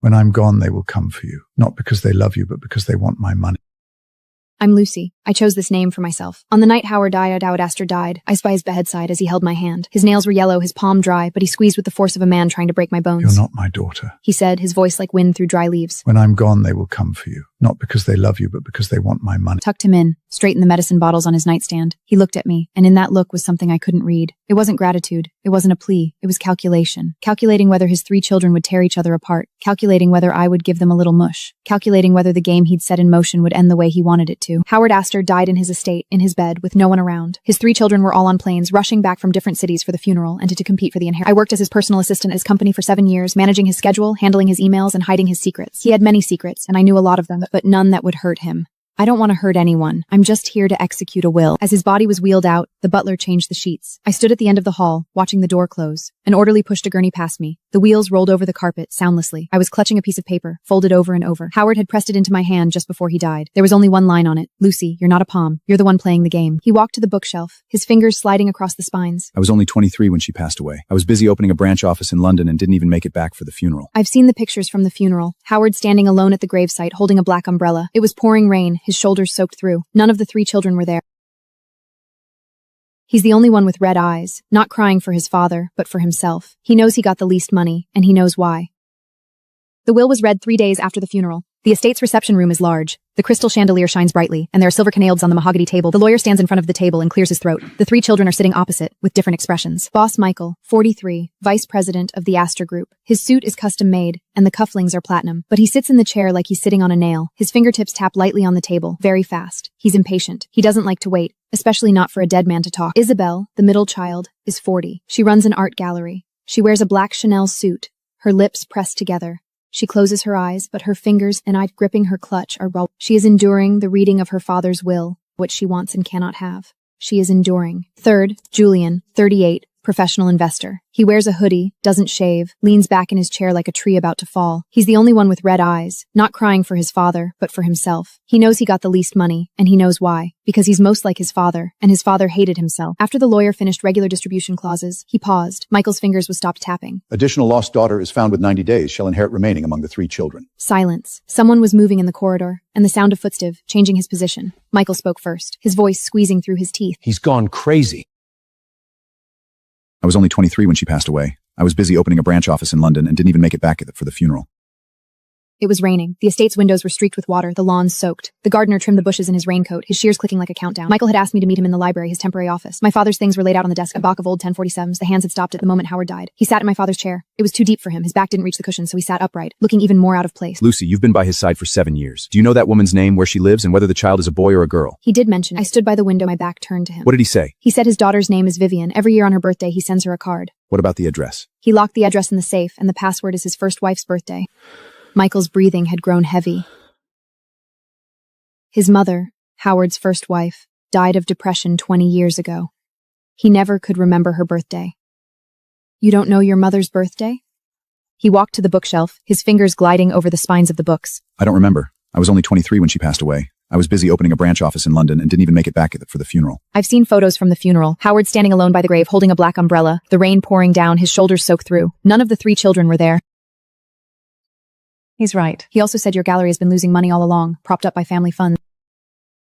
When I'm gone, they will come for you, not because they love you, but because they want my money. I'm Lucy. I chose this name for myself. On the night Howard Astor died, I spy his bedside as he held my hand. His nails were yellow, his palm dry, but he squeezed with the force of a man trying to break my bones. You're not my daughter, he said, his voice like wind through dry leaves. When I'm gone, they will come for you, not because they love you, but because they want my money. Tucked him in, straightened the medicine bottles on his nightstand. He looked at me, and in that look was something I couldn't read. It wasn't gratitude. It wasn't a plea. It was calculation. Calculating whether his 3 children would tear each other apart. Calculating whether I would give them a little mush. Calculating whether the game he'd set in motion would end the way he wanted it to. Howard Astor died in his estate, in his bed, with no one around. His 3 children were all on planes, rushing back from different cities for the funeral and to compete for the inheritance. I worked as his personal assistant at his company for 7 years, managing his schedule, handling his emails, and hiding his secrets. He had many secrets, and I knew a lot of them, but none that would hurt him. I don't want to hurt anyone. I'm just here to execute a will. As his body was wheeled out, the butler changed the sheets. I stood at the end of the hall, watching the door close. An orderly pushed a gurney past me. The wheels rolled over the carpet, soundlessly. I was clutching a piece of paper, folded over and over. Howard had pressed it into my hand just before he died. There was only one line on it. Lucy, you're not a palm. You're the one playing the game. He walked to the bookshelf, his fingers sliding across the spines. I was only 23 when she passed away. I was busy opening a branch office in London and didn't even make it back for the funeral. I've seen the pictures from the funeral. Howard standing alone at the gravesite, holding a black umbrella. It was pouring rain, his shoulders soaked through. None of the 3 children were there. He's the only one with red eyes, not crying for his father, but for himself. He knows he got the least money, and he knows why. The will was read 3 days after the funeral. The estate's reception room is large. The crystal chandelier shines brightly, and there are silver candelabres on the mahogany table. The lawyer stands in front of the table and clears his throat. The 3 children are sitting opposite, with different expressions. Boss Michael, 43, vice president of the Astor Group. His suit is custom made, and the cufflinks are platinum. But he sits in the chair like he's sitting on a nail. His fingertips tap lightly on the table, very fast. He's impatient. He doesn't like to wait, especially not for a dead man to talk. Isabel, the middle child, is 40. She runs an art gallery. She wears a black Chanel suit, her lips pressed together. She closes her eyes, but her fingers and eyes gripping her clutch are raw. She is enduring the reading of her father's will, what she wants and cannot have. She is enduring. Third, Julian, 38, professional investor. He wears a hoodie, doesn't shave, leans back in his chair like a tree about to fall. He's the only one with red eyes, not crying for his father, but for himself. He knows he got the least money, and he knows why. Because he's most like his father, and his father hated himself. After the lawyer finished regular distribution clauses, he paused. Michael's fingers was stopped tapping. Additional lost daughter is found with 90 days, shall inherit remaining among the 3 children. Silence. Someone was moving in the corridor, and the sound of footsteps, changing his position. Michael spoke first, his voice squeezing through his teeth. He's gone crazy. I was only 23 when she passed away. I was busy opening a branch office in London and didn't even make it back for the funeral. It was raining. The estate's windows were streaked with water, the lawns soaked. The gardener trimmed the bushes in his raincoat, his shears clicking like a countdown. Michael had asked me to meet him in the library, his temporary office. My father's things were laid out on the desk, a box of old 1047s. The hands had stopped at the moment Howard died. He sat in my father's chair. It was too deep for him. His back didn't reach the cushion, so he sat upright, looking even more out of place. Lucy, you've been by his side for 7 years. Do you know that woman's name, where she lives, and whether the child is a boy or a girl? He did mention. I stood by the window, my back turned to him. What did he say? He said his daughter's name is Vivian. Every year on her birthday, he sends her a card. What about the address? He locked the address in the safe, and the password is his first wife's birthday. Michael's breathing had grown heavy. His mother, Howard's first wife, died of depression 20 years ago. He never could remember her birthday. You don't know your mother's birthday? He walked to the bookshelf, his fingers gliding over the spines of the books. I don't remember. I was only 23 when she passed away. I was busy opening a branch office in London and didn't even make it back for the funeral. I've seen photos from the funeral. Howard standing alone by the grave, holding a black umbrella, the rain pouring down, his shoulders soaked through. None of the 3 children were there. He's right. He also said your gallery has been losing money all along, propped up by family funds.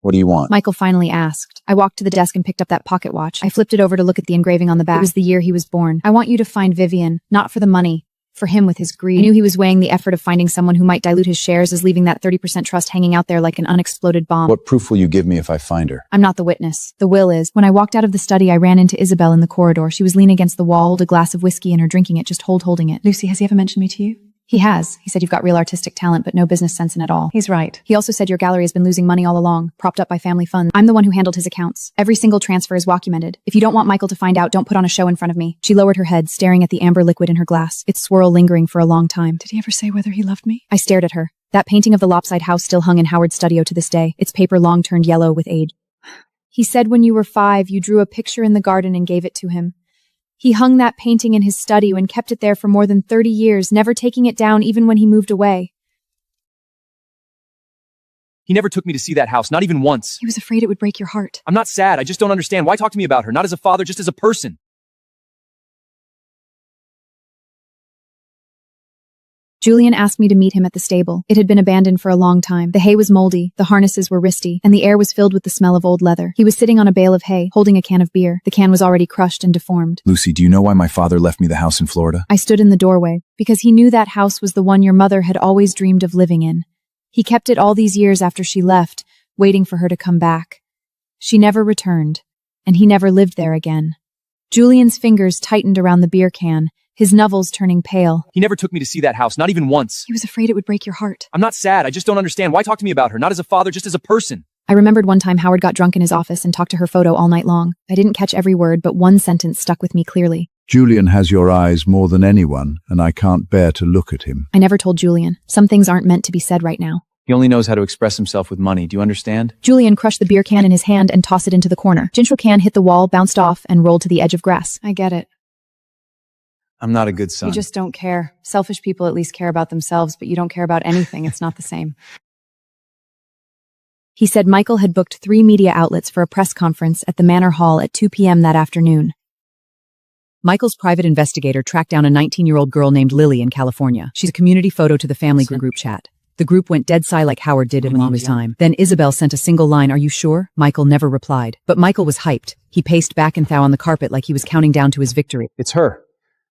What do you want? Michael finally asked. I walked to the desk and picked up that pocket watch. I flipped it over to look at the engraving on the back. It was the year he was born. I want you to find Vivian, not for the money, for him with his greed. I knew he was weighing the effort of finding someone who might dilute his shares as leaving that 30% trust hanging out there like an unexploded bomb. What proof will you give me if I find her? I'm not the witness. The will is. When I walked out of the study, I ran into Isabel in the corridor. She was leaning against the wall, a glass of whiskey, and her drinking it, just holding it. Lucy, has he ever mentioned me to you? He has. He said you've got real artistic talent, but no business sense in it all. He's right. He also said your gallery has been losing money all along, propped up by family funds. I'm the one who handled his accounts. Every single transfer is documented. If you don't want Michael to find out, don't put on a show in front of me. She lowered her head, staring at the amber liquid in her glass, its swirl lingering for a long time. Did he ever say whether he loved me? I stared at her. That painting of the lopsided house still hung in Howard's studio to this day, its paper long turned yellow with age. He said when you were 5, you drew a picture in the garden and gave it to him. He hung that painting in his study and kept it there for more than 30 years, never taking it down even when he moved away. He never took me to see that house, not even once. He was afraid it would break your heart. I'm not sad, I just don't understand. Why talk to me about her? Not as a father, just as a person. Julian asked me to meet him at the stable. It had been abandoned for a long time. The hay was moldy, the harnesses were risty, and the air was filled with the smell of old leather. He was sitting on a bale of hay, holding a can of beer. The can was already crushed and deformed. Lucy, do you know why my father left me the house in Florida? I stood in the doorway, because he knew that house was the one your mother had always dreamed of living in. He kept it all these years after she left, waiting for her to come back. She never returned, and he never lived there again. Julian's fingers tightened around the beer can, his knuckles turning pale. He never took me to see that house, not even once. He was afraid it would break your heart. I'm not sad, I just don't understand. Why talk to me about her? Not as a father, just as a person. I remembered one time Howard got drunk in his office and talked to her photo all night long. I didn't catch every word, but one sentence stuck with me clearly. Julian has your eyes more than anyone, and I can't bear to look at him. I never told Julian. Some things aren't meant to be said right now. He only knows how to express himself with money, do you understand? Julian crushed the beer can in his hand and tossed it into the corner. Ginger can hit the wall, bounced off, and rolled to the edge of grass. I get it. I'm not a good son. You just don't care. Selfish people at least care about themselves, but you don't care about anything. It's not the same. He said Michael had booked 3 media outlets for a press conference at the Manor Hall at 2 p.m. that afternoon. Michael's private investigator tracked down a 19-year-old girl named Lily in California. She's a community photo to the family group chat. The group went dead silent like Howard did when he was time. Then Isabel sent a single line, "Are you sure?" Michael never replied. But Michael was hyped. He paced back and forth on the carpet like he was counting down to his victory. It's her.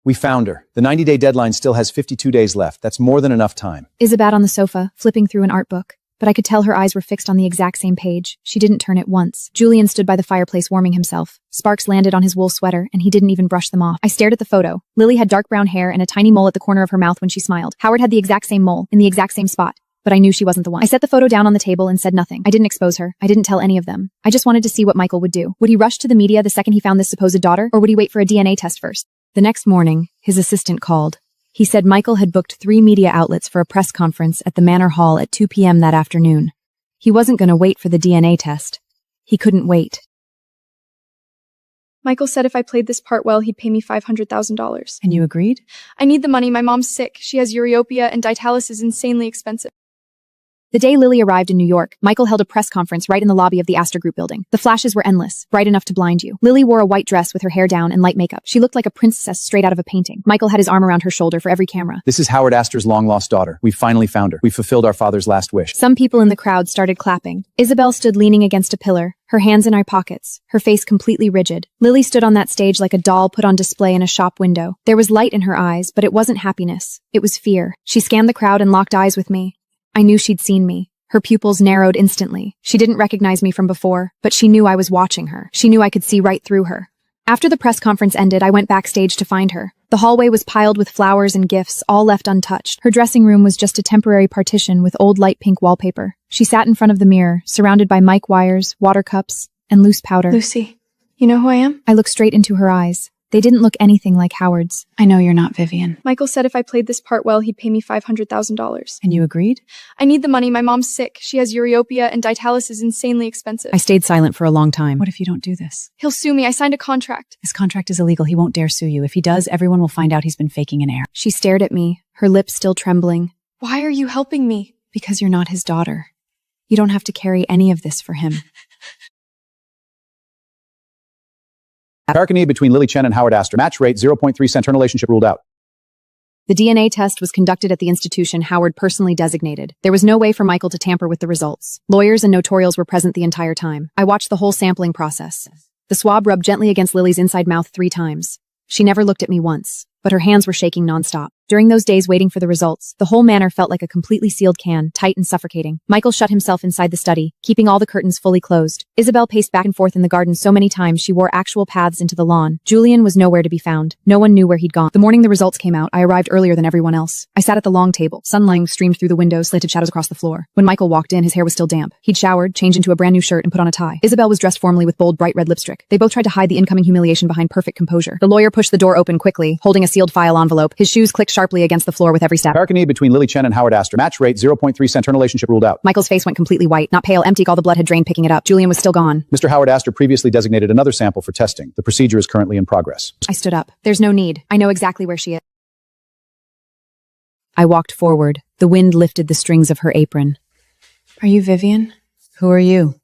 We found her. The 90-day deadline still has 52 days left. That's more than enough time. Isabel on the sofa, flipping through an art book. But I could tell her eyes were fixed on the exact same page. She didn't turn it once. Julian stood by the fireplace warming himself. Sparks landed on his wool sweater, and he didn't even brush them off. I stared at the photo. Lily had dark brown hair and a tiny mole at the corner of her mouth when she smiled. Howard had the exact same mole, in the exact same spot. But I knew she wasn't the one. I set the photo down on the table and said nothing. I didn't expose her. I didn't tell any of them. I just wanted to see what Michael would do. Would he rush to the media the second he found this supposed daughter, or would he wait for a DNA test first? The next morning, his assistant called. He said Michael had booked 3 media outlets for a press conference at the Manor Hall at 2 p.m. that afternoon. He wasn't going to wait for the DNA test. He couldn't wait. Michael said if I played this part well, he'd pay me $500,000. And you agreed? I need the money. My mom's sick. She has ureopia and Ditalis is insanely expensive. The day Lily arrived in New York, Michael held a press conference right in the lobby of the Astor Group building. The flashes were endless, bright enough to blind you. Lily wore a white dress with her hair down and light makeup. She looked like a princess straight out of a painting. Michael had his arm around her shoulder for every camera. This is Howard Astor's long-lost daughter. We finally found her. We fulfilled our father's last wish. Some people in the crowd started clapping. Isabel stood leaning against a pillar, her hands in her pockets, her face completely rigid. Lily stood on that stage like a doll put on display in a shop window. There was light in her eyes, but it wasn't happiness. It was fear. She scanned the crowd and locked eyes with me. I knew she'd seen me. Her pupils narrowed instantly. She didn't recognize me from before, but she knew I was watching her. She knew I could see right through her. After the press conference ended, I went backstage to find her. The hallway was piled with flowers and gifts, all left untouched. Her dressing room was just a temporary partition with old light pink wallpaper. She sat in front of the mirror, surrounded by mic wires, water cups, and loose powder. Lucy, you know who I am? I looked straight into her eyes. They didn't look anything like Howard's. I know you're not Vivian. Michael said if I played this part well, he'd pay me $500,000. And you agreed? I need the money. My mom's sick. She has ureopia and Ditalis is insanely expensive. I stayed silent for a long time. What if you don't do this? He'll sue me. I signed a contract. His contract is illegal. He won't dare sue you. If he does, everyone will find out he's been faking an heir. She stared at me, her lips still trembling. Why are you helping me? Because you're not his daughter. You don't have to carry any of this for him. Paracony between Lily Chen and Howard Astor. Match rate 0.3 cent. Relationship ruled out. The DNA test was conducted at the institution Howard personally designated. There was no way for Michael to tamper with the results. Lawyers and notarials were present the entire time. I watched the whole sampling process. The swab rubbed gently against Lily's inside mouth 3 times. She never looked at me once, but her hands were shaking nonstop. During those days waiting for the results, the whole manor felt like a completely sealed can, tight and suffocating. Michael shut himself inside the study, keeping all the curtains fully closed. Isabel paced back and forth in the garden so many times she wore actual paths into the lawn. Julian was nowhere to be found. No one knew where he'd gone. The morning the results came out, I arrived earlier than everyone else. I sat at the long table. Sunlight streamed through the windows, slanted shadows across the floor. When Michael walked in, his hair was still damp. He'd showered, changed into a brand new shirt, and put on a tie. Isabel was dressed formally with bold, bright red lipstick. They both tried to hide the incoming humiliation behind perfect composure. The lawyer pushed the door open quickly, holding a sealed file envelope. His shoes clicked sharply against the floor with every step. Paracony between Lily Chen and Howard Astor. Match rate 0.3 cent. Relationship ruled out. Michael's face went completely white, not pale, empty, all the blood had drained picking it up. Julian was still gone. Mr. Howard Astor previously designated another sample for testing. The procedure is currently in progress. I stood up. There's no need. I know exactly where she is. I walked forward. The wind lifted the strings of her apron. Are you Vivian? Who are you?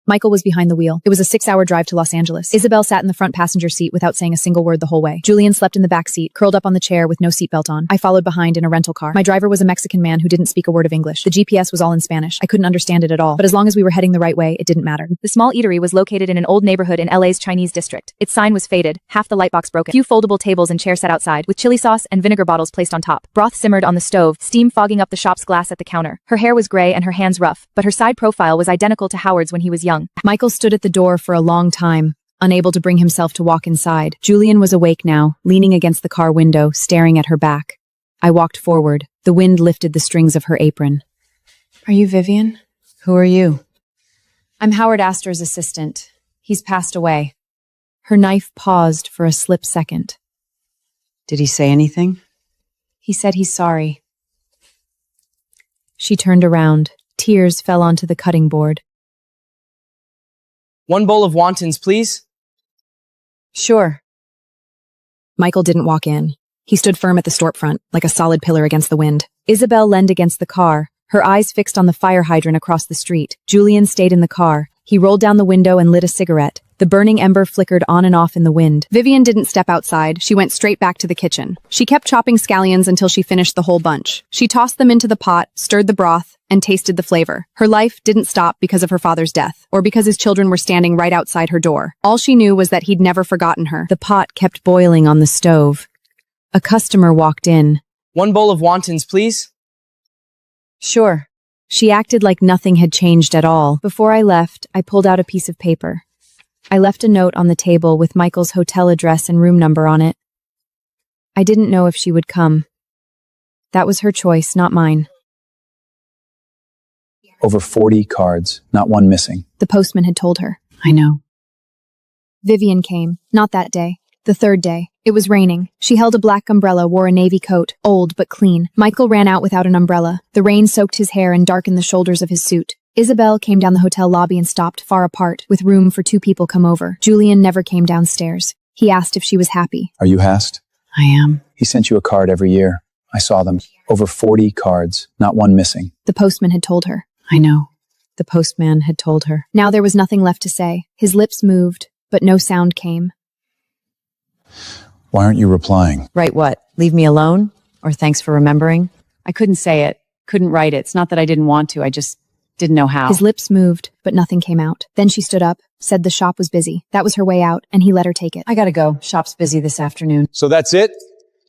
Michael was behind the wheel. It was a 6-hour drive to Los Angeles. Isabel sat in the front passenger seat without saying a single word the whole way. Julian slept in the back seat, curled up on the chair with no seatbelt on. I followed behind in a rental car. My driver was a Mexican man who didn't speak a word of English. The GPS was all in Spanish. I couldn't understand it at all, but as long as we were heading the right way, it didn't matter. The small eatery was located in an old neighborhood in LA's Chinese district. Its sign was faded, half the lightbox broken. Few foldable tables and chairs set outside, with chili sauce and vinegar bottles placed on top. Broth simmered on the stove, steam fogging up the shop's glass at the counter. Her hair was gray and her hands rough, but her side profile was identical to Howard's when he was young. Michael stood at the door for a long time, unable to bring himself to walk inside. Julian was awake now, leaning against the car window, staring at her back. I walked forward. The wind lifted the strings of her apron. Are you Vivian? Who are you? I'm Howard Astor's assistant. He's passed away. Her knife paused for a slip second. Did he say anything? He said he's sorry. She turned around. Tears fell onto the cutting board. 1 bowl of wontons, please. Sure. Michael didn't walk in. He stood firm at the storefront, like a solid pillar against the wind. Isabel leaned against the car, her eyes fixed on the fire hydrant across the street. Julian stayed in the car. He rolled down the window and lit a cigarette. The burning ember flickered on and off in the wind. Vivian didn't step outside. She went straight back to the kitchen. She kept chopping scallions until she finished the whole bunch. She tossed them into the pot, stirred the broth, and tasted the flavor. Her life didn't stop because of her father's death, or because his children were standing right outside her door. All she knew was that he'd never forgotten her. The pot kept boiling on the stove. A customer walked in. 1 bowl of wontons, please. Sure. She acted like nothing had changed at all. Before I left, I pulled out a piece of paper. I left a note on the table with Michael's hotel address and room number on it. I didn't know if she would come. That was her choice, not mine. Over 40 cards, not one missing. The postman had told her. I know. Vivian came. Not that day. The third day. It was raining. She held a black umbrella, wore a navy coat, old but clean. Michael ran out without an umbrella. The rain soaked his hair and darkened the shoulders of his suit. Isabel came down the hotel lobby and stopped far apart, with room for 2 people come over. Julian never came downstairs. He asked if she was happy. Are you Hast? I am. He sent you a card every year. I saw them. Over 40 cards, not one missing. The postman had told her. I know. The postman had told her. Now there was nothing left to say. His lips moved, but no sound came. Why aren't you replying? Right what? Leave me alone? Or thanks for remembering? I couldn't say it. Couldn't write it. It's not that I didn't want to. I just didn't know how. His lips moved, but nothing came out. Then she stood up, said the shop was busy. That was her way out, and he let her take it. I gotta go. Shop's busy this afternoon. So that's it?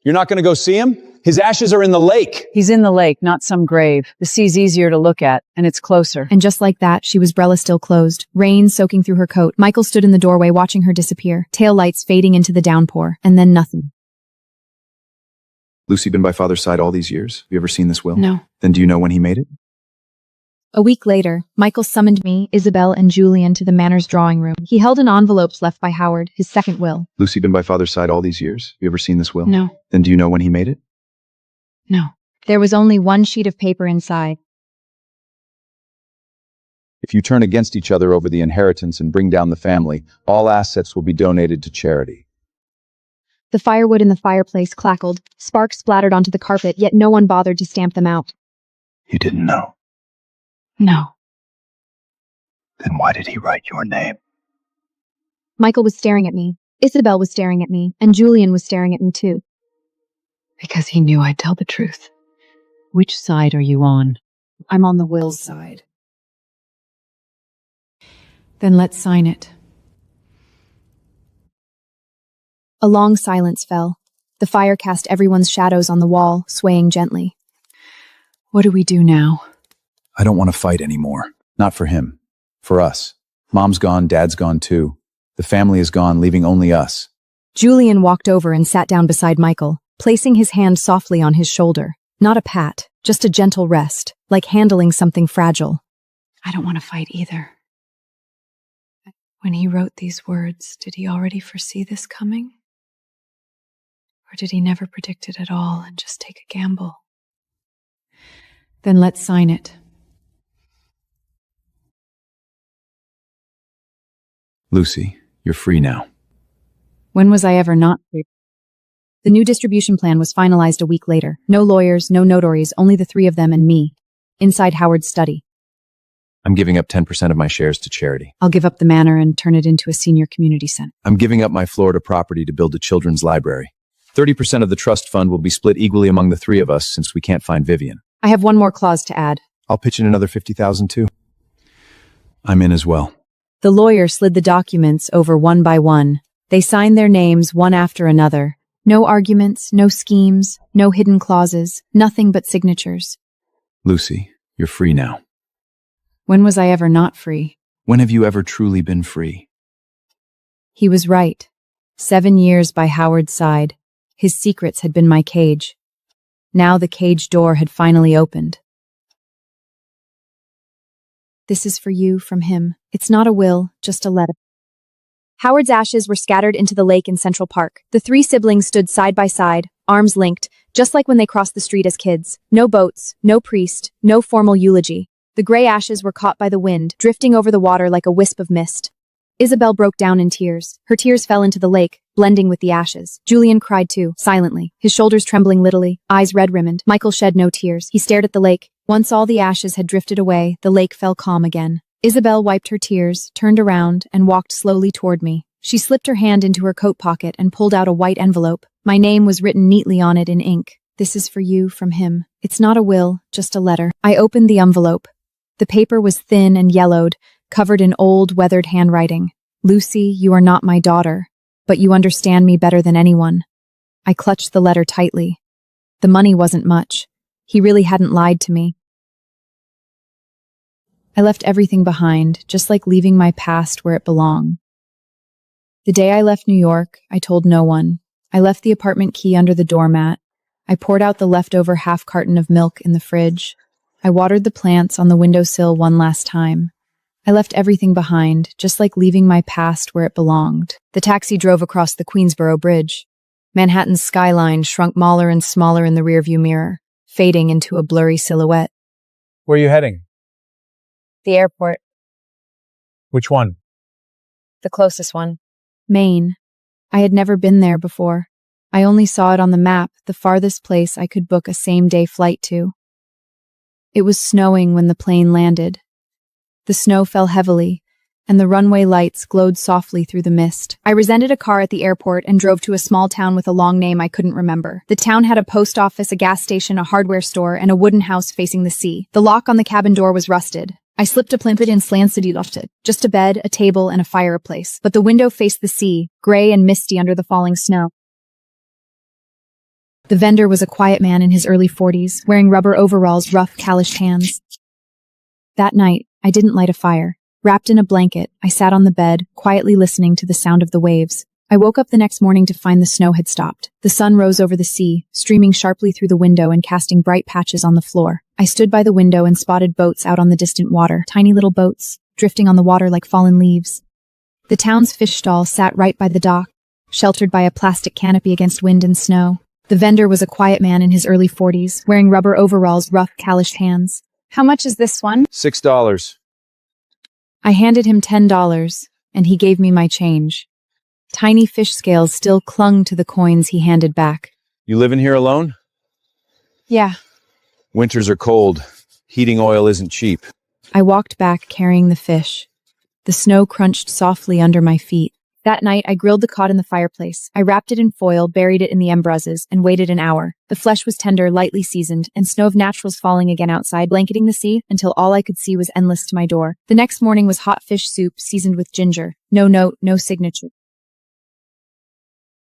You're not going to go see him? His ashes are in the lake. He's in the lake, not some grave. The sea's easier to look at, and it's closer. And just like that, she was umbrella still closed, rain soaking through her coat. Michael stood in the doorway watching her disappear, tail lights fading into the downpour, and then nothing. Lucy been by father's side all these years? Have you ever seen this will? No. Then do you know when he made it? A week later, Michael summoned me, Isabel, and Julian to the Manor's drawing room. He held an envelopes left by Howard, his second will. Lucy been by father's side all these years? Have you ever seen this will? No. Then do you know when he made it? No. There was only one sheet of paper inside. If you turn against each other over the inheritance and bring down the family, all assets will be donated to charity. The firewood in the fireplace crackled, sparks splattered onto the carpet, yet no one bothered to stamp them out. You didn't know? No. Then why did he write your name? Michael was staring at me, Isabel was staring at me, and Julian was staring at me too. Because he knew I'd tell the truth. Which side are you on? I'm on the will's side. Then let's sign it. A long silence fell. The fire cast everyone's shadows on the wall, swaying gently. What do we do now? I don't want to fight anymore. Not for him. For us. Mom's gone, Dad's gone too. The family is gone, leaving only us. Julian walked over and sat down beside Michael, placing his hand softly on his shoulder. Not a pat, just a gentle rest, like handling something fragile. I don't want to fight either. When he wrote these words, did he already foresee this coming? Or did he never predict it at all and just take a gamble? Then let's sign it. Lucy, you're free now. When was I ever not free? The new distribution plan was finalized a week later. No lawyers, no notaries, only the 3 of them and me. Inside Howard's study. I'm giving up 10% of my shares to charity. I'll give up the manor and turn it into a senior community center. I'm giving up my Florida property to build a children's library. 30% of the trust fund will be split equally among the three of us since we can't find Vivian. I have one more clause to add. I'll pitch in another 50,000 too. I'm in as well. The lawyer slid the documents over one by one. They signed their names one after another. No arguments, no schemes, no hidden clauses, nothing but signatures. Lucy, you're free now. When was I ever not free? When have you ever truly been free? He was right. 7 years by Howard's side. His secrets had been my cage. Now the cage door had finally opened. This is for you from him. It's not a will, just a letter. Howard's ashes were scattered into the lake in Central Park. The three siblings stood side by side, arms linked, just like when they crossed the street as kids. No boats, no priest, no formal eulogy. The gray ashes were caught by the wind, drifting over the water like a wisp of mist. Isabel broke down in tears. Her tears fell into the lake, blending with the ashes. Julian cried too, silently, his shoulders trembling littly, eyes red-rimmed. Michael shed no tears. He stared at the lake. Once all the ashes had drifted away, the lake fell calm again. Isabel wiped her tears, turned around, and walked slowly toward me. She slipped her hand into her coat pocket and pulled out a white envelope. My name was written neatly on it in ink. This is for you from him. It's not a will, just a letter. I opened the envelope. The paper was thin and yellowed, covered in old, weathered handwriting. Lucy, you are not my daughter, but you understand me better than anyone. I clutched the letter tightly. The money wasn't much. He really hadn't lied to me. I left everything behind, just like leaving my past where it belonged. The day I left New York, I told no one. I left the apartment key under the doormat. I poured out the leftover half carton of milk in the fridge. I watered the plants on the windowsill one last time. I left everything behind, just like leaving my past where it belonged. The taxi drove across the Queensboro Bridge. Manhattan's skyline shrunk smaller and smaller in the rearview mirror, fading into a blurry silhouette. Where are you heading? The airport. Which one? The closest one. Maine. I had never been there before. I only saw it on the map, the farthest place I could book a same-day flight to. It was snowing when the plane landed. The snow fell heavily, and the runway lights glowed softly through the mist. I rented a car at the airport and drove to a small town with a long name I couldn't remember. The town had a post office, a gas station, a hardware store, and a wooden house facing the sea. The lock on the cabin door was rusted. I slipped a plimpet in slancity lofted, just a bed, a table, and a fireplace. But the window faced the sea, gray and misty under the falling snow. The vendor was a quiet man in his early 40s, wearing rubber overalls, rough, calloused hands. That night, I didn't light a fire. Wrapped in a blanket, I sat on the bed, quietly listening to the sound of the waves. I woke up the next morning to find the snow had stopped. The sun rose over the sea, streaming sharply through the window and casting bright patches on the floor. I stood by the window and spotted boats out on the distant water, tiny little boats, drifting on the water like fallen leaves. The town's fish stall sat right by the dock, sheltered by a plastic canopy against wind and snow. The vendor was a quiet man in his early 40s, wearing rubber overalls, rough, calloused hands. How much is this one? $6. I handed him $10, and he gave me my change. Tiny fish scales still clung to the coins he handed back. You living here alone? Yeah. Winters are cold. Heating oil isn't cheap. I walked back carrying the fish. The snow crunched softly under my feet. That night, I grilled the cod in the fireplace. I wrapped it in foil, buried it in the embrasses, and waited an hour. The flesh was tender, lightly seasoned, and snow of naturals falling again outside, blanketing the sea, until all I could see was endless to my door. The next morning was hot fish soup, seasoned with ginger. No note, no signature.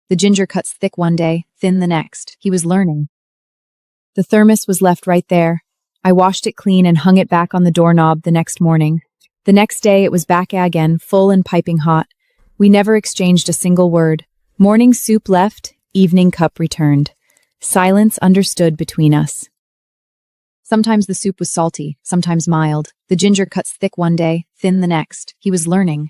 The ginger cuts thick one day, thin the next. He was learning. The thermos was left right there. I washed it clean and hung it back on the doorknob the next morning. The next day, it was back again, full and piping hot. We never exchanged a single word. Morning soup left, evening cup returned. Silence understood between us. Sometimes the soup was salty, sometimes mild. The ginger cuts thick one day, thin the next. He was learning.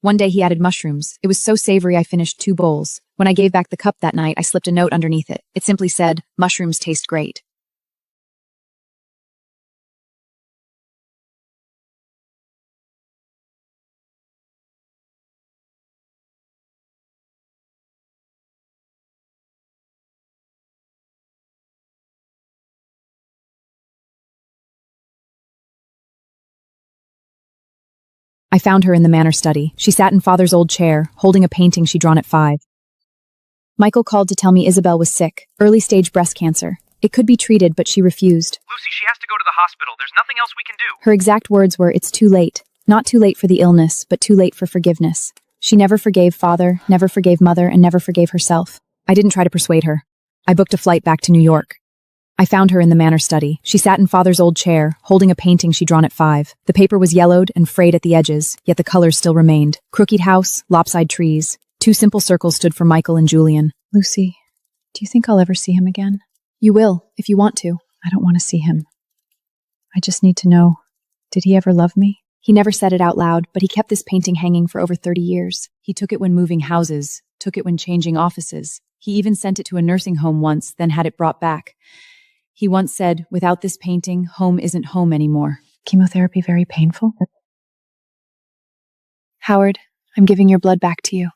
One day he added mushrooms. It was so savory I finished 2 bowls. When I gave back the cup that night, I slipped a note underneath it. It simply said, "Mushrooms taste great." I found her in the manor study. She sat in Father's old chair, holding a painting she'd drawn at 5. Michael called to tell me Isabel was sick, early-stage breast cancer. It could be treated, but she refused. Lucy, she has to go to the hospital. There's nothing else we can do. Her exact words were, "It's too late. Not too late for the illness, but too late for forgiveness." She never forgave Father, never forgave Mother, and never forgave herself. I didn't try to persuade her. I booked a flight back to New York. I found her in the manor study. She sat in Father's old chair, holding a painting she'd drawn at 5. The paper was yellowed and frayed at the edges, yet the colors still remained. Crooked house, lopsided trees. 2 simple circles stood for Michael and Julian. Lucy, do you think I'll ever see him again? You will, if you want to. I don't want to see him. I just need to know, did he ever love me? He never said it out loud, but he kept this painting hanging for over 30 years. He took it when moving houses, took it when changing offices. He even sent it to a nursing home once, then had it brought back. He once said, "Without this painting, home isn't home anymore." Chemotherapy very painful? Howard, I'm giving your blood back to you.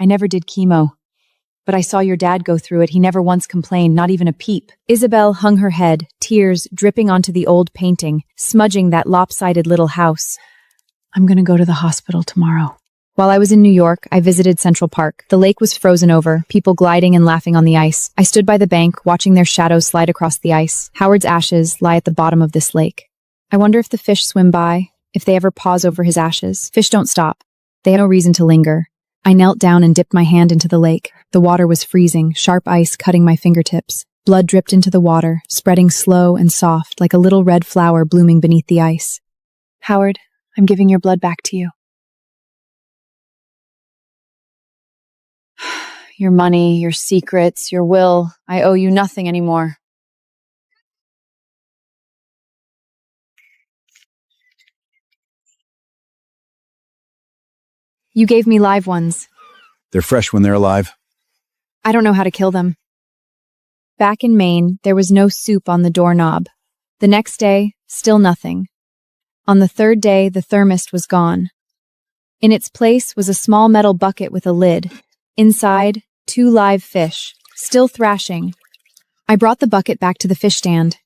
I never did chemo, but I saw your dad go through it. He never once complained, not even a peep. Isabel hung her head, tears dripping onto the old painting, smudging that lopsided little house. I'm going to go to the hospital tomorrow. While I was in New York, I visited Central Park. The lake was frozen over, people gliding and laughing on the ice. I stood by the bank, watching their shadows slide across the ice. Howard's ashes lie at the bottom of this lake. I wonder if the fish swim by, if they ever pause over his ashes. Fish don't stop. They have no reason to linger. I knelt down and dipped my hand into the lake. The water was freezing, sharp ice cutting my fingertips. Blood dripped into the water, spreading slow and soft, like a little red flower blooming beneath the ice. Howard, I'm giving your blood back to you. Your money, your secrets, your will, I owe you nothing anymore. You gave me live ones. They're fresh when they're alive. I don't know how to kill them. Back in Maine, there was no soup on the doorknob. The next day, still nothing. On the 3rd day, the thermos was gone. In its place was a small metal bucket with a lid. Inside, 2 live fish, still thrashing. I brought the bucket back to the fish stand.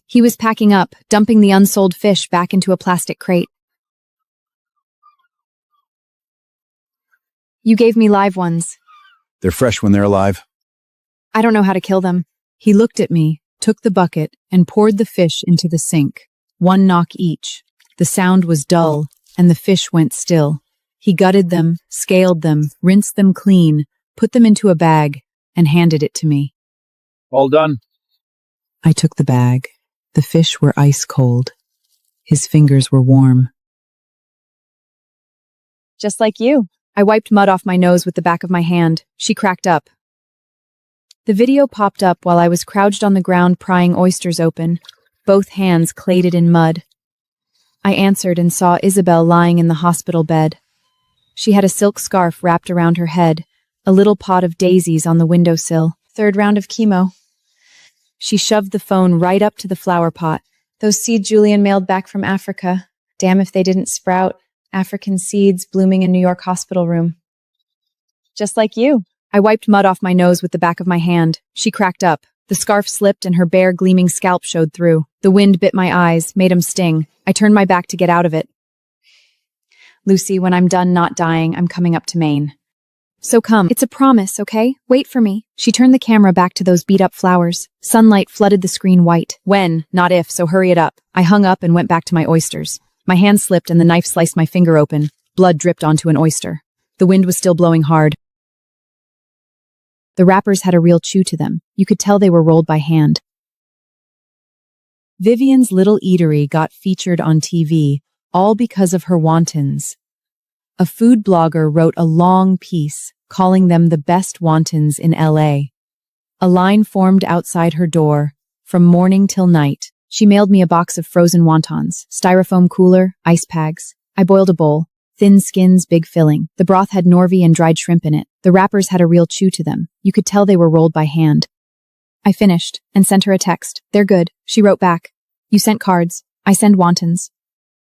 He was packing up, dumping the unsold fish back into a plastic crate. You gave me live ones. They're fresh when they're alive. I don't know how to kill them. He looked at me, took the bucket, and poured the fish into the sink. 1 knock each. The sound was dull, and the fish went still. He gutted them, scaled them, rinsed them clean, put them into a bag, and handed it to me. All done. I took the bag. The fish were ice cold. His fingers were warm. Just like you. I wiped mud off my nose with the back of my hand. She cracked up. The video popped up while I was crouched on the ground prying oysters open, both hands claded in mud. I answered and saw Isabel lying in the hospital bed. She had a silk scarf wrapped around her head, a little pot of daisies on the windowsill. 3rd round of chemo. She shoved the phone right up to the flower pot. Those seeds Julian mailed back from Africa. Damn if they didn't sprout. African seeds blooming in New York hospital room. Just like you. I wiped mud off my nose with the back of my hand. She cracked up. The scarf slipped and her bare, gleaming scalp showed through. The wind bit my eyes, made 'em sting. I turned my back to get out of it. Lucy, when I'm done not dying, I'm coming up to Maine. So come. It's a promise, okay? Wait for me. She turned the camera back to those beat-up flowers. Sunlight flooded the screen white. When, not if, so hurry it up. I hung up and went back to my oysters. My hand slipped and the knife sliced my finger open. Blood dripped onto an oyster. The wind was still blowing hard. The wrappers had a real chew to them. You could tell they were rolled by hand. Vivian's little eatery got featured on TV, all because of her wontons. A food blogger wrote a long piece calling them the best wontons in LA. A line formed outside her door, from morning till night. She mailed me a box of frozen wontons, styrofoam cooler, ice packs. I boiled a bowl. Thin skins, big filling. The broth had Norvey and dried shrimp in it. The wrappers had a real chew to them. You could tell they were rolled by hand. I finished and sent her a text. They're good. She wrote back. You sent cards. I send wontons.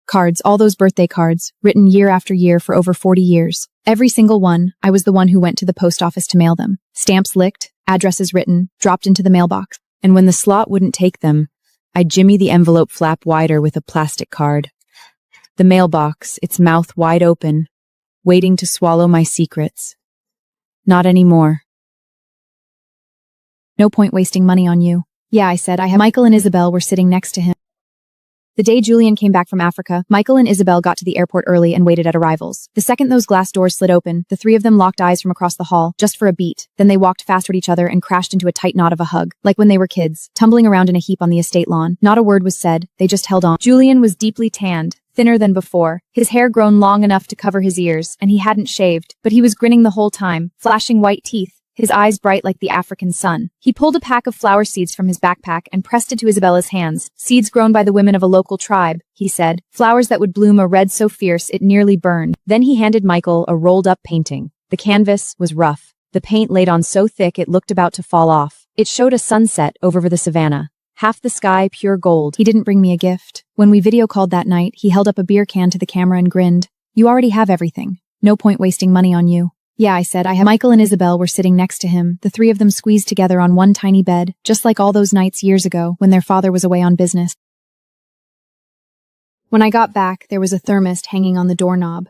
Cards, all those birthday cards, written year after year for over 40 years. Every single one, I was the one who went to the post office to mail them. Stamps licked, addresses written, dropped into the mailbox. And when the slot wouldn't take them, I'd jimmy the envelope flap wider with a plastic card. The mailbox, its mouth wide open, waiting to swallow my secrets. Not anymore. No point wasting money on you. Yeah, I said. Michael and Isabel were sitting next to him. The day Julian came back from Africa, Michael and Isabel got to the airport early and waited at arrivals. The second those glass doors slid open, the three of them locked eyes from across the hall, just for a beat. Then they walked fast toward each other and crashed into a tight knot of a hug, like when they were kids, tumbling around in a heap on the estate lawn. Not a word was said, they just held on. Julian was deeply tanned, thinner than before, his hair grown long enough to cover his ears, and he hadn't shaved, but he was grinning the whole time, flashing white teeth, his eyes bright like the African sun. He pulled a pack of flower seeds from his backpack and pressed it to Isabella's hands. Seeds grown by the women of a local tribe, he said. Flowers that would bloom a red so fierce it nearly burned. Then he handed Michael a rolled-up painting. The canvas was rough. The paint laid on so thick it looked about to fall off. It showed a sunset over the savannah. Half the sky pure gold. He didn't bring me a gift. When we video called that night, he held up a beer can to the camera and grinned. You already have everything. No point wasting money on you. Yeah, I said. Michael and Isabel were sitting next to him, the three of them squeezed together on one tiny bed, just like all those nights years ago when their father was away on business. When I got back, there was a thermos hanging on the doorknob.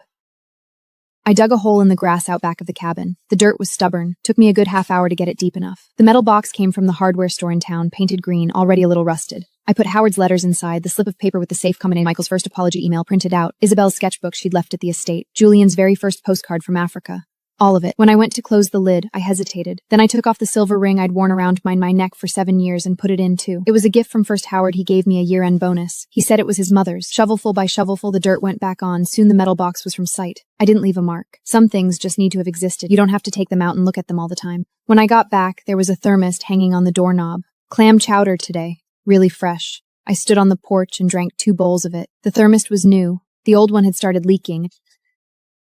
I dug a hole in the grass out back of the cabin. The dirt was stubborn. Took me a good half hour to get it deep enough. The metal box came from the hardware store in town, painted green, already a little rusted. I put Howard's letters inside, the slip of paper with the safe combination, Michael's first apology email printed out, Isabel's sketchbook she'd left at the estate, Julian's very first postcard from Africa. All of it. When I went to close the lid, I hesitated. Then I took off the silver ring I'd worn around my neck for 7 years and put it in too. It was a gift from First Howard. He gave me a year-end bonus. He said it was his mother's. Shovelful by shovelful, the dirt went back on. Soon the metal box was from sight. I didn't leave a mark. Some things just need to have existed. You don't have to take them out and look at them all the time. When I got back, there was a thermos hanging on the doorknob. Clam chowder today. Really fresh. I stood on the porch and drank 2 bowls of it. The thermos was new. The old one had started leaking.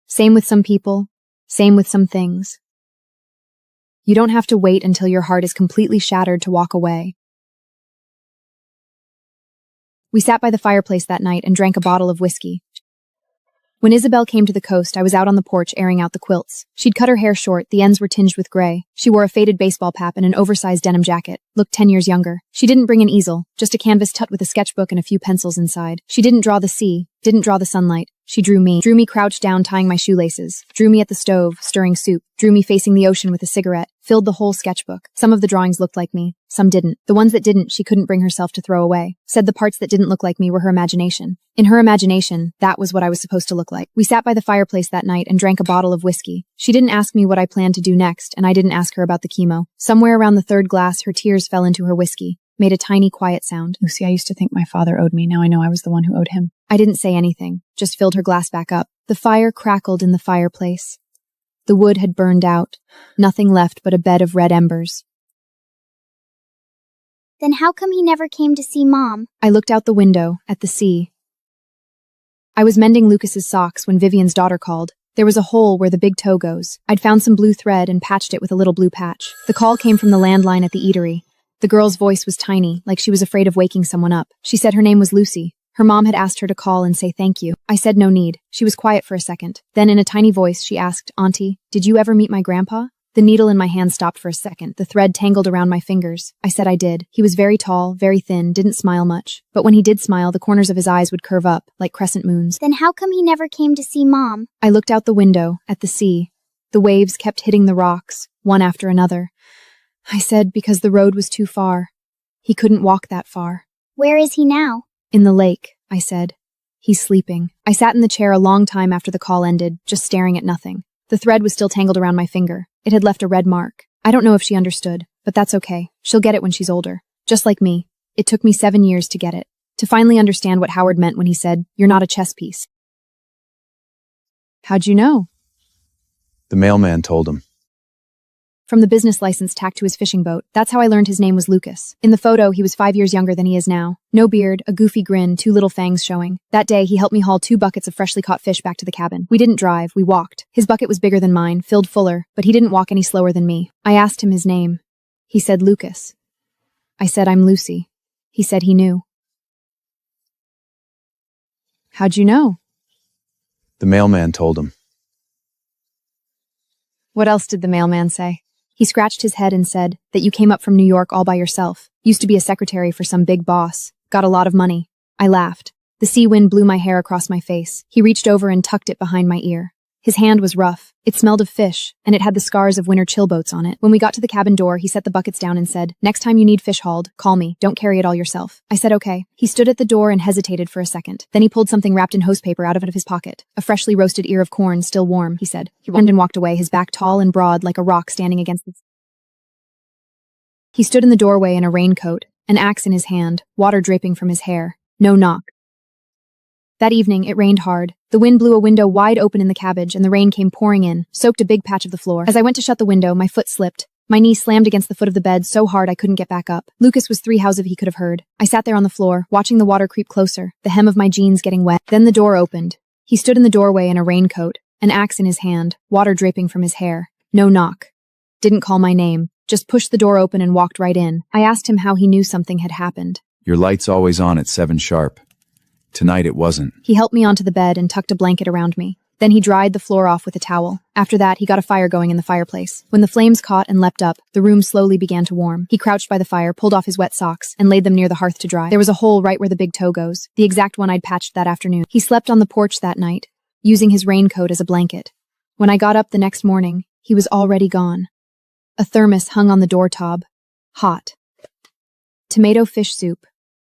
Same with some people. Same with some things. You don't have to wait until your heart is completely shattered to walk away. We sat by the fireplace that night and drank a bottle of whiskey. When Isabel came to the coast, I was out on the porch airing out the quilts. She'd cut her hair short, the ends were tinged with gray. She wore a faded baseball cap and an oversized denim jacket, looked 10 years younger. She didn't bring an easel, just a canvas tut with a sketchbook and a few pencils inside. She didn't draw the sea, didn't draw the sunlight. She drew me crouched down tying my shoelaces, drew me at the stove, stirring soup, drew me facing the ocean with a cigarette, filled the whole sketchbook. Some of the drawings looked like me, some didn't. The ones that didn't, she couldn't bring herself to throw away. Said the parts that didn't look like me were her imagination. In her imagination, that was what I was supposed to look like. We sat by the fireplace that night and drank a bottle of whiskey. She didn't ask me what I planned to do next, and I didn't ask her about the chemo. Somewhere around the third glass, her tears fell into her whiskey. Made a tiny, quiet sound. Lucy, I used to think my father owed me. Now I know I was the one who owed him. I didn't say anything, just filled her glass back up. The fire crackled in the fireplace. The wood had burned out. Nothing left but a bed of red embers. Then how come he never came to see Mom? I looked out the window, at the sea. I was mending Lucas's socks when Vivian's daughter called. There was a hole where the big toe goes. I'd found some blue thread and patched it with a little blue patch. The call came from the landline at the eatery. The girl's voice was tiny, like she was afraid of waking someone up. She said her name was Lucy. Her mom had asked her to call and say thank you. I said no need. She was quiet for a second. Then in a tiny voice, she asked, Auntie, did you ever meet my grandpa? The needle in my hand stopped for a second. The thread tangled around my fingers. I said I did. He was very tall, very thin, didn't smile much. But when he did smile, the corners of his eyes would curve up, like crescent moons. Then how come he never came to see Mom? I looked out the window, at the sea. The waves kept hitting the rocks, one after another. I said because the road was too far. He couldn't walk that far. Where is he now? In the lake, I said. He's sleeping. I sat in the chair a long time after the call ended, just staring at nothing. The thread was still tangled around my finger. It had left a red mark. I don't know if she understood, but that's okay. She'll get it when she's older. Just like me. It took me 7 years to get it. To finally understand what Howard meant when he said, "You're not a chess piece." How'd you know? The mailman told him. From the business license tacked to his fishing boat, that's how I learned his name was Lucas. In the photo, he was 5 years younger than he is now. No beard, a goofy grin, 2 little fangs showing. That day, he helped me haul 2 buckets of freshly caught fish back to the cabin. We didn't drive, we walked. His bucket was bigger than mine, filled fuller, but he didn't walk any slower than me. I asked him his name. He said Lucas. I said I'm Lucy. He said he knew. How'd you know? The mailman told him. What else did the mailman say? He scratched his head and said that you came up from New York all by yourself. Used to be a secretary for some big boss. Got a lot of money. I laughed. The sea wind blew my hair across my face. He reached over and tucked it behind my ear. His hand was rough. It smelled of fish, and it had the scars of winter chill boats on it. When we got to the cabin door, he set the buckets down and said, "Next time you need fish hauled, call me. Don't carry it all yourself." I said okay. He stood at the door and hesitated for a second. Then he pulled something wrapped in host paper out of his pocket. "A freshly roasted ear of corn, still warm," he said. He turned and walked away, his back tall and broad like a rock standing against the... He stood in the doorway in a raincoat, an axe in his hand, water draping from his hair. No knock. That evening, it rained hard. The wind blew a window wide open in the cabbage, and the rain came pouring in, soaked a big patch of the floor. As I went to shut the window, my foot slipped. My knee slammed against the foot of the bed so hard I couldn't get back up. Lucas was 3 houses he could have heard. I sat there on the floor, watching the water creep closer, the hem of my jeans getting wet. Then the door opened. He stood in the doorway in a raincoat, an axe in his hand, water draping from his hair. No knock. Didn't call my name. Just pushed the door open and walked right in. I asked him how he knew something had happened. Your light's always on at 7 sharp. Tonight it wasn't. He helped me onto the bed and tucked a blanket around me. Then he dried the floor off with a towel. After that, he got a fire going in the fireplace. When the flames caught and leapt up, the room slowly began to warm. He crouched by the fire, pulled off his wet socks, and laid them near the hearth to dry. There was a hole right where the big toe goes, the exact one I'd patched that afternoon. He slept on the porch that night, using his raincoat as a blanket. When I got up the next morning, he was already gone. A thermos hung on the door knob. Hot. Tomato fish soup.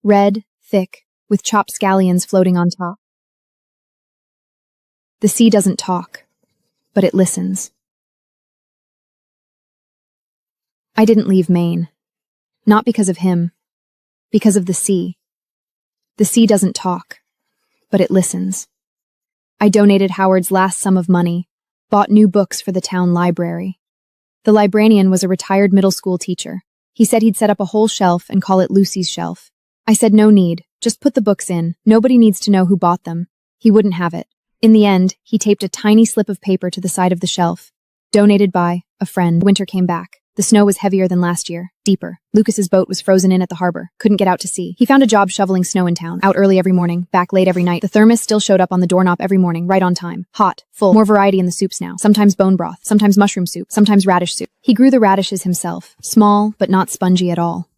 Red, thick, with chopped scallions floating on top. The sea doesn't talk, but it listens. I didn't leave Maine. Not because of him. Because of the sea. The sea doesn't talk, but it listens. I donated Howard's last sum of money, bought new books for the town library. The librarian was a retired middle school teacher. He said he'd set up a whole shelf and call it Lucy's shelf. I said no need, just put the books in. Nobody needs to know who bought them. He wouldn't have it. In the end, he taped a tiny slip of paper to the side of the shelf. Donated by a friend. Winter came back. The snow was heavier than last year, deeper. Lucas's boat was frozen in at the harbor, couldn't get out to sea. He found a job shoveling snow in town, out early every morning, back late every night. The thermos still showed up on the doorknob every morning, right on time. Hot, full, more variety in the soups now. Sometimes bone broth, sometimes mushroom soup, sometimes radish soup. He grew the radishes himself, small, but not spongy at all.